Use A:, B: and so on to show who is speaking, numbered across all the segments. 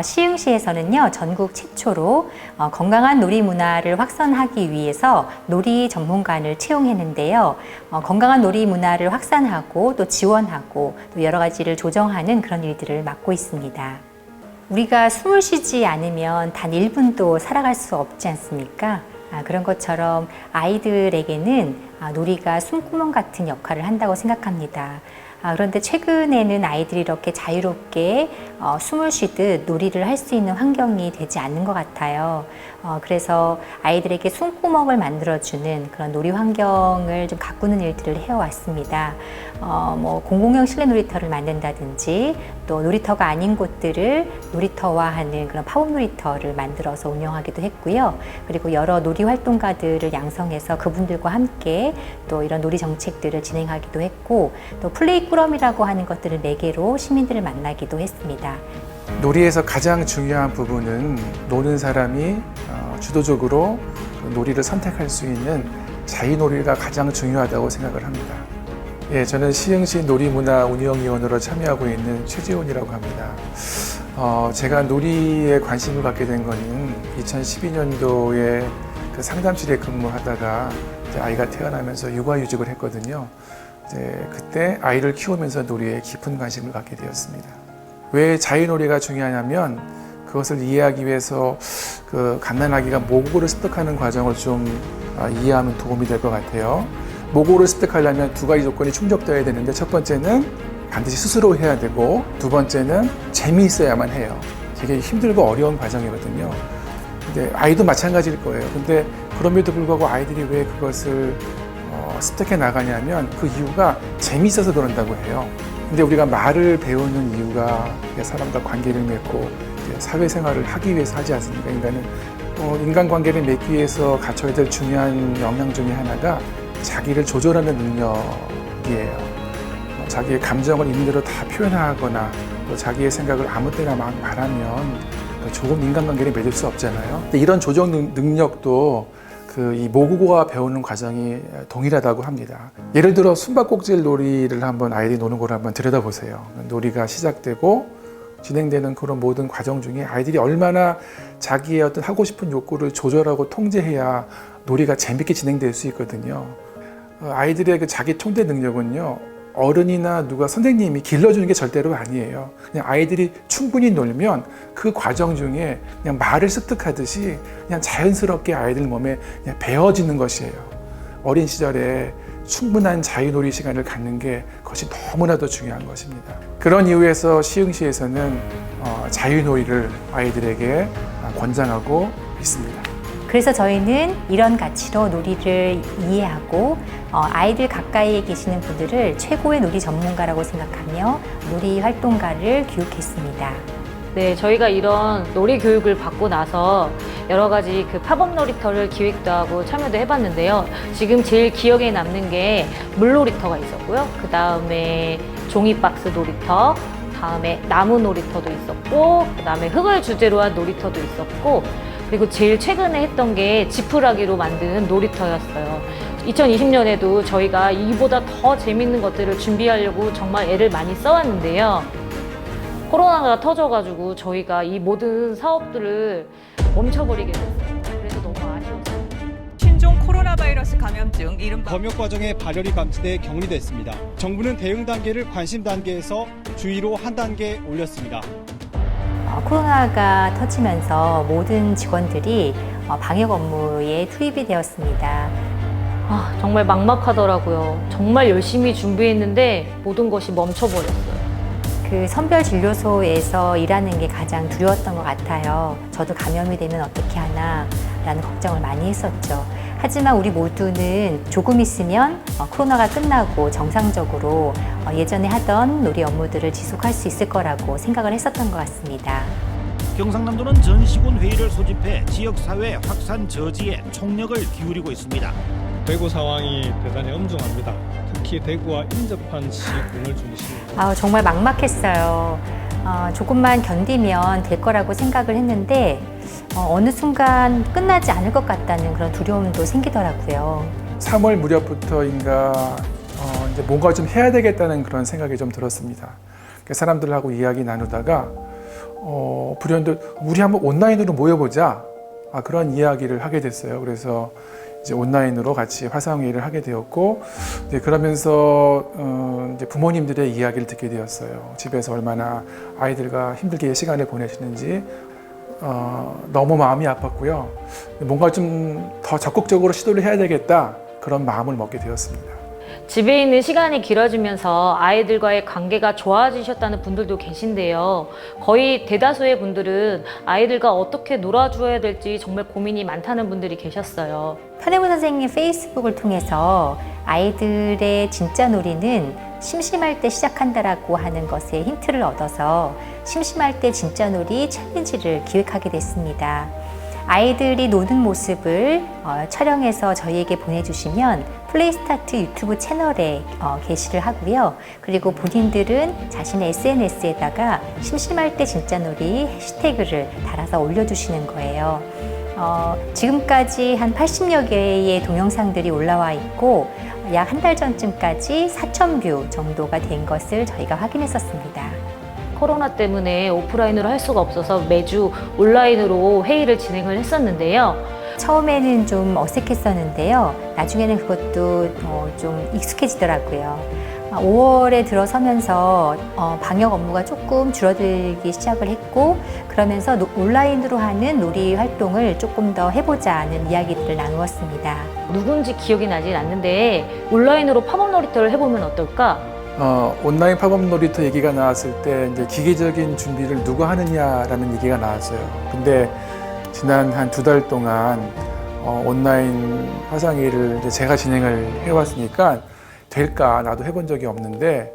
A: 시흥시에서는요, 전국 최초로 건강한 놀이 문화를 확산하기 위해서 놀이 전문가를 채용했는데요. 건강한 놀이 문화를 확산하고 또 지원하고 또 여러 가지를 조정하는 그런 일들을 맡고 있습니다. 우리가 숨을 쉬지 않으면 단 1분도 살아갈 수 없지 않습니까? 그런 것처럼 아이들에게는 놀이가 숨구멍 같은 역할을 한다고 생각합니다. 그런데 최근에는 아이들이 이렇게 자유롭게 숨을 쉬듯 놀이를 할 수 있는 환경이 되지 않는 것 같아요. 그래서 아이들에게 숨구멍을 만들어주는 그런 놀이 환경을 좀 가꾸는 일들을 해왔습니다. 공공형 실내 놀이터를 만든다든지 또 놀이터가 아닌 곳들을 놀이터화하는 그런 팝업 놀이터를 만들어서 운영하기도 했고요. 그리고 여러 놀이 활동가들을 양성해서 그분들과 함께 또 이런 놀이 정책들을 진행하기도 했고, 또 플레이 꾸러미라고 하는 것들을 매개로 시민들을 만나기도 했습니다.
B: 놀이에서 가장 중요한 부분은 노는 사람이 주도적으로 놀이를 선택할 수 있는 자유놀이가 가장 중요하다고 생각을 합니다. 예, 저는 시흥시 놀이문화운영위원으로 참여하고 있는 최지훈이라고 합니다. 제가 놀이에 관심을 갖게 된 거는 2012년도에 그 상담실에 근무하다가 아이가 태어나면서 육아휴직을 했거든요. 그때 아이를 키우면서 놀이에 깊은 관심을 갖게 되었습니다. 왜 자유놀이가 중요하냐면 그것을 이해하기 위해서 그 갓난아기가 모국어를 습득하는 과정을 좀 이해하면 도움이 될 것 같아요. 모국어를 습득하려면 두 가지 조건이 충족되어야 되는데, 첫 번째는 반드시 스스로 해야 되고, 두 번째는 재미있어야만 해요. 되게 힘들고 어려운 과정이거든요. 근데 아이도 마찬가지일 거예요. 근데 그럼에도 불구하고 아이들이 왜 그것을 습득해 나가냐면 그 이유가 재미있어서 그런다고 해요. 근데 우리가 말을 배우는 이유가 사람과 관계를 맺고 사회생활을 하기 위해서 하지 않습니까? 인간관계를 맺기 위해서 갖춰야 될 중요한 역량 중에 하나가 자기를 조절하는 능력이에요. 자기의 감정을 있는 대로 다 표현하거나 또 자기의 생각을 아무 때나 막 말하면 좋은 인간관계를 맺을 수 없잖아요. 근데 이런 조정 능력도 이 모국어와 배우는 과정이 동일하다고 합니다. 예를 들어 숨바꼭질 놀이를 한번 아이들이 노는 걸 한번 들여다보세요. 놀이가 시작되고 진행되는 그런 모든 과정 중에 아이들이 얼마나 자기의 어떤 하고 싶은 욕구를 조절하고 통제해야 놀이가 재밌게 진행될 수 있거든요. 아이들의 그 자기 통제 능력은요, 어른이나 누가 선생님이 길러주는 게 절대로 아니에요. 그냥 아이들이 충분히 놀면 그 과정 중에 그냥 말을 습득하듯이 그냥 자연스럽게 아이들 몸에 그냥 배어지는 것이에요. 어린 시절에 충분한 자유놀이 시간을 갖는 게 그것이 너무나도 중요한 것입니다. 그런 이유에서 시흥시에서는 자유놀이를 아이들에게 권장하고 있습니다.
A: 그래서 저희는 이런 가치로 놀이를 이해하고 아이들 가까이에 계시는 분들을 최고의 놀이 전문가라고 생각하며 놀이 활동가를 교육했습니다.
C: 네, 저희가 이런 놀이 교육을 받고 나서 여러 가지 그 팝업 놀이터를 기획도 하고 참여도 해봤는데요. 지금 제일 기억에 남는 게 물놀이터가 있었고요. 그 다음에 종이박스 놀이터, 다음에 나무 놀이터도 있었고, 그 다음에 흙을 주제로 한 놀이터도 있었고, 그리고 제일 최근에 했던 게 지푸라기로 만든 놀이터였어요. 2020년에도 저희가 이보다 더 재밌는 것들을 준비하려고 정말 애를 많이 써왔는데요. 코로나가 터져가지고 저희가 이 모든 사업들을 멈춰버리게 됐어요. 그래서 너무 아쉬웠어요.
D: 신종 코로나 바이러스 감염증 이른바
E: 검역 과정에 발열이 감지돼 격리됐습니다. 정부는 대응 단계를 관심 단계에서 주의로 한 단계 올렸습니다.
A: 코로나가 터지면서 모든 직원들이 방역 업무에 투입이 되었습니다.
C: 정말 막막하더라고요. 정말 열심히 준비했는데 모든 것이 멈춰버렸어요.
A: 그 선별진료소에서 일하는 게 가장 두려웠던 것 같아요. 저도 감염이 되면 어떻게 하나 라는 걱정을 많이 했었죠. 하지만 우리 모두는 조금 있으면 코로나가 끝나고 정상적으로 예전에 하던 놀이 업무들을 지속할 수 있을 거라고 생각을 했었던 것 같습니다.
F: 경상남도는 전시군 회의를 소집해 지역사회 확산 저지에 총력을 기울이고 있습니다.
G: 대구 상황이 대단히 엄중합니다. 특히 대구와 인접한 시군을 중심으로.
A: 정말 막막했어요. 조금만 견디면 될 거라고 생각을 했는데 어느 순간 끝나지 않을 것 같다는 그런 두려움도 생기더라고요.
B: 3월 무렵부터인가 이제 뭔가 좀 해야 되겠다는 그런 생각이 좀 들었습니다. 사람들하고 이야기 나누다가 불현듯 우리 한번 온라인으로 모여보자, 그런 이야기를 하게 됐어요. 그래서 이제 온라인으로 같이 화상회의를 하게 되었고, 그러면서 이제 부모님들의 이야기를 듣게 되었어요. 집에서 얼마나 아이들과 힘들게 시간을 보내시는지 너무 마음이 아팠고요. 뭔가 좀 더 적극적으로 시도를 해야 되겠다, 그런 마음을 먹게 되었습니다.
C: 집에 있는 시간이 길어지면서 아이들과의 관계가 좋아지셨다는 분들도 계신데요. 거의 대다수의 분들은 아이들과 어떻게 놀아줘야 될지 정말 고민이 많다는 분들이 계셨어요.
A: 편혜무 선생님 페이스북을 통해서 아이들의 진짜 놀이는 심심할 때 시작한다라고 하는 것에 힌트를 얻어서 심심할 때 진짜 놀이 챌린지를 기획하게 됐습니다. 아이들이 노는 모습을 촬영해서 저희에게 보내주시면 플레이스타트 유튜브 채널에 게시를 하고요. 그리고 본인들은 자신의 SNS에다가 심심할 때 진짜 놀이 해시태그를 달아서 올려주시는 거예요. 지금까지 한 80여 개의 동영상들이 올라와 있고 약 한 달 전쯤까지 4,000뷰 정도가 된 것을 저희가 확인했었습니다.
C: 코로나 때문에 오프라인으로 할 수가 없어서 매주 온라인으로 회의를 진행을 했었는데요.
A: 처음에는 좀 어색했었는데요. 나중에는 그것도 좀 익숙해지더라고요. 5월에 들어서면서 방역 업무가 조금 줄어들기 시작을 했고, 그러면서 온라인으로 하는 놀이 활동을 조금 더 해보자는 이야기들을 나누었습니다.
C: 누군지 기억이 나진 않는데 온라인으로 팝업 놀이터를 해보면 어떨까?
B: 온라인 팝업 놀이터 얘기가 나왔을 때 이제 기계적인 준비를 누가 하느냐라는 얘기가 나왔어요. 근데 지난 한 2달 동안 온라인 화상회의를 이제 제가 진행을 해왔으니까 될까, 나도 해본 적이 없는데,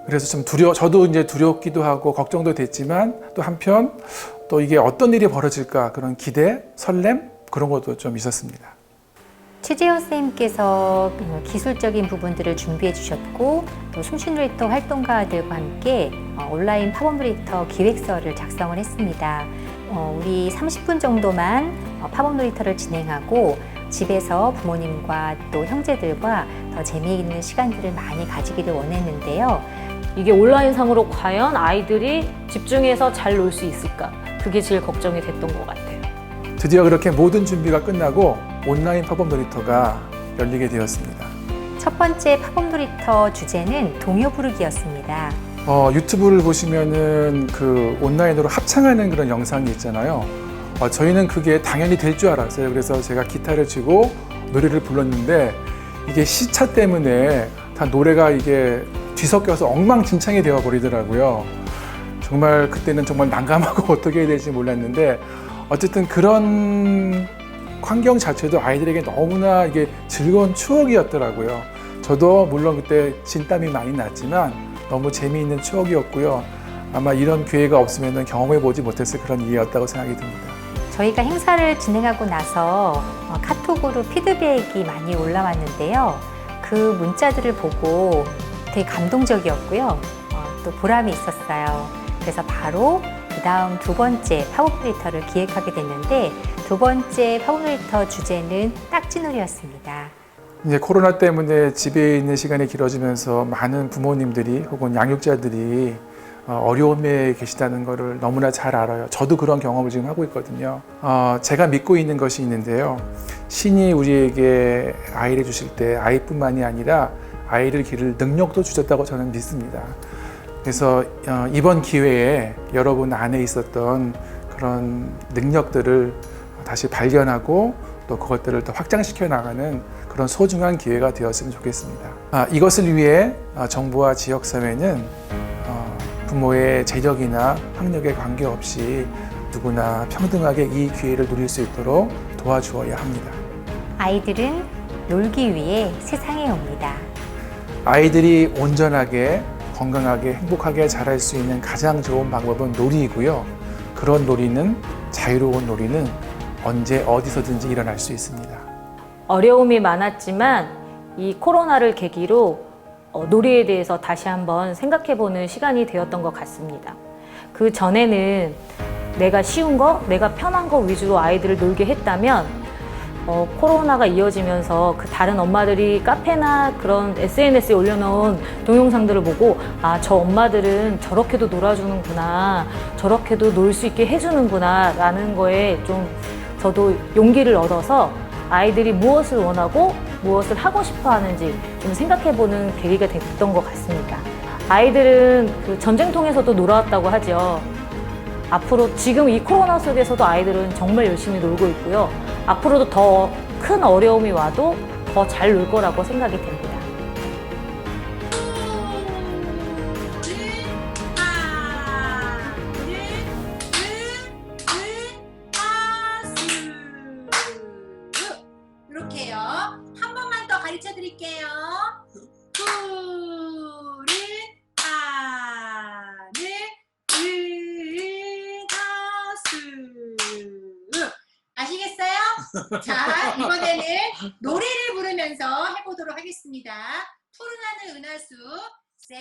B: 그래서 좀 저도 이제 두렵기도 하고 걱정도 됐지만, 또 한편 또 이게 어떤 일이 벌어질까, 그런 기대, 설렘, 그런 것도 좀 있었습니다.
A: 최재현 선생님께서 기술적인 부분들을 준비해 주셨고, 또 숨쉬놀이터 활동가들과 함께 온라인 팝업 놀이터 기획서를 작성을 했습니다. 우리 30분 정도만 팝업 놀이터를 진행하고 집에서 부모님과 또 형제들과 더 재미있는 시간들을 많이 가지기를 원했는데요.
C: 이게 온라인상으로 과연 아이들이 집중해서 잘 놀 수 있을까? 그게 제일 걱정이 됐던 것 같아요.
B: 드디어 그렇게 모든 준비가 끝나고 온라인 팝업 놀이터가 열리게 되었습니다.
A: 첫 번째 팝업 놀이터 주제는 동요 부르기였습니다.
B: 유튜브를 보시면은 그 온라인으로 합창하는 그런 영상이 있잖아요. 저희는 그게 당연히 될 줄 알았어요. 그래서 제가 기타를 치고 노래를 불렀는데 이게 시차 때문에 다 노래가 이게 뒤섞여서 엉망진창이 되어 버리더라고요. 정말 그때는 정말 난감하고 어떻게 해야 될지 몰랐는데, 어쨌든 그런 환경 자체도 아이들에게 너무나 이게 즐거운 추억이었더라고요. 저도 물론 그때 진땀이 많이 났지만 너무 재미있는 추억이었고요. 아마 이런 기회가 없으면 경험해보지 못했을 그런 일이었다고 생각이 듭니다.
A: 저희가 행사를 진행하고 나서 카톡으로 피드백이 많이 올라왔는데요. 그 문자들을 보고 되게 감동적이었고요. 또 보람이 있었어요. 그래서 바로 그 다음 2번째 팝업 놀이터를 기획하게 됐는데, 2번째 팝업 놀이터 주제는 딱지놀이였습니다.
B: 이제 코로나 때문에 집에 있는 시간이 길어지면서 많은 부모님들이 혹은 양육자들이 어려움에 계시다는 것을 너무나 잘 알아요. 저도 그런 경험을 지금 하고 있거든요. 제가 믿고 있는 것이 있는데요. 신이 우리에게 아이를 주실 때 아이뿐만이 아니라 아이를 기를 능력도 주셨다고 저는 믿습니다. 그래서 이번 기회에 여러분 안에 있었던 그런 능력들을 다시 발견하고 또 그것들을 더 확장시켜 나가는 그런 소중한 기회가 되었으면 좋겠습니다. 이것을 위해 정부와 지역사회는 부모의 재력이나 학력에 관계없이 누구나 평등하게 이 기회를 누릴 수 있도록 도와주어야 합니다.
A: 아이들은 놀기 위해 세상에 옵니다.
B: 아이들이 온전하게, 건강하게, 행복하게 자랄 수 있는 가장 좋은 방법은 놀이이고요. 그런 놀이는, 자유로운 놀이는 언제 어디서든지 일어날 수 있습니다.
C: 어려움이 많았지만 이 코로나를 계기로 놀이에 대해서 다시 한번 생각해보는 시간이 되었던 것 같습니다. 그 전에는 내가 쉬운 거, 내가 편한 거 위주로 아이들을 놀게 했다면 코로나가 이어지면서 그 다른 엄마들이 카페나 그런 SNS에 올려놓은 동영상들을 보고 아, 저 엄마들은 저렇게도 놀아주는구나, 저렇게도 놀 수 있게 해주는구나 라는 거에 좀 저도 용기를 얻어서 아이들이 무엇을 원하고 무엇을 하고 싶어 하는지 좀 생각해보는 계기가 됐던 것 같습니다. 아이들은 그 전쟁통에서도 놀아왔다고 하죠. 앞으로 지금 이 코로나 속에서도 아이들은 정말 열심히 놀고 있고요. 앞으로도 더 큰 어려움이 와도 더 잘 놀 거라고 생각이 됩니다.
H: 이렇게요. 한 번만 더 가르쳐 드릴게요. 푸른 하늘 가수. 아시겠어요? 자, 이번에는 노래를 부르면서 해보도록 하겠습니다. 푸른 하늘 은하수 쎄